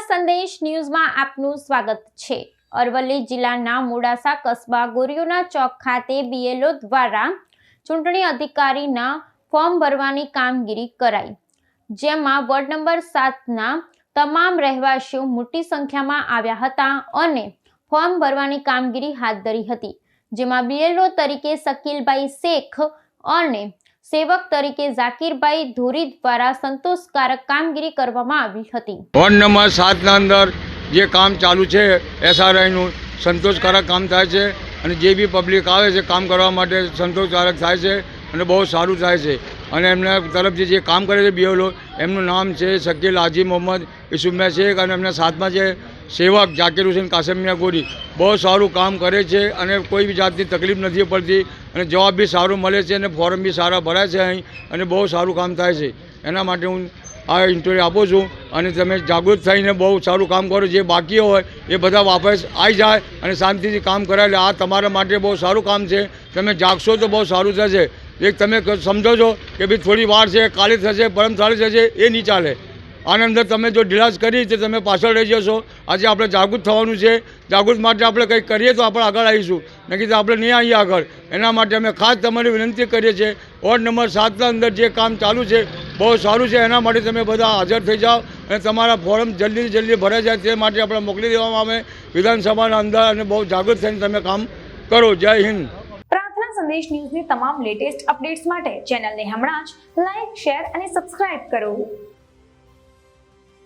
સંદેશ ન્યૂઝમાં આપનું સ્વાગત છે। અરવલ્લી જિલ્લાના મોડાસા કસ્બા ગોરીઓના ચોક ખાતે બીએલઓ દ્વારા ચૂંટણી અધિકારીના ફોર્મ ભરવાની કામગીરી કરાઈ, જેમાં વોર્ડ નંબર 7ના તમામ રહેવાસીઓ મોટી સંખ્યામાં આવ્યા હતા અને ફોર્મ ભરવાની કામગીરી હાથ ધરી હતી, જેમાં બીએલઓ તરીકે શકીલભાઈ શેખ અને સેવક તરીકે ઝાકીરભાઈ ધોરી દ્વારા સંતોષકારક કામગીરી કરવામાં આવી હતી। વોર્ડ નંબર 7ના અંદર જે કામ ચાલુ છે એસઆરઆઈનું સંતોષકારક કામ થાય છે અને જે બી પબ્લિક આવે છે કામ કરવા માટે સંતોષકારક થાય છે અને બહુ સારું થાય છે। અને એમના તરફથી જે કામ કરે છે બીએલઓ એમનું નામ છે શકીલ હાજી મોહમ્મદ ઇસુમિયા શેખ અને એમના સાથમાં છે સેવક ઝાકીર હુસેન કાસમિયા ગોરી। બહુ સારું કામ કરે છે અને કોઈ બી જાતની તકલીફ નથી પડતી અને જવાબ બી સારો મળે છે અને ફોર્મ બી સારા ભરાય છે અહીં અને બહુ સારું કામ થાય છે। એના માટે હું આ ઇન્ટરવ્યૂ આપું છું અને તમે જાગૃત થઈને બહુ સારું કામ કરો, જે બાકી હોય એ બધા વાપસ આવી જાય અને શાંતિથી કામ કરાય। આ તમારા માટે બહુ સારું કામ છે, તમે જાગશો તો બહુ સારું થશે। એક તમે સમજો છો કે ભાઈ થોડી વાર છે, કાલે થશે, પરમ સારી થશે, એ નહીં ચાલે। આની અંદર તમે જો ઢીલાસ કરી તો તમે પાછળ રહી જશો। આજે આપણે જાગૃત થવાનું છે, જાગૃત માટે આપણે કંઈક કરીએ તો આપણે આગળ આવીશું, નક્કી તો આપણે નહીં આવીએ આગળ। એના માટે અમે ખાસ તમારી વિનંતી કરીએ છીએ, વોર્ડ નંબર 7ના અંદર જે કામ ચાલુ છે બહુ સારું છે, એના માટે તમે બધા હાજર થઈ જાઓ અને તમારા ફોર્મ જલ્દીથી જલ્દી ભરાઈ જાય તે માટે આપણે મોકલી દેવામાં આવે વિધાનસભાના અંદર અને બહુ જાગૃત થઈને તમે કામ કરો। જય હિન્દ। પ્રાર્થના સંદેશ ન્યૂઝની તમામ લેટેસ્ટ અપડેટ્સ માટે ચેનલને હમણાં જ લાઈક, શેર અને સબસ્ક્રાઇબ કરો।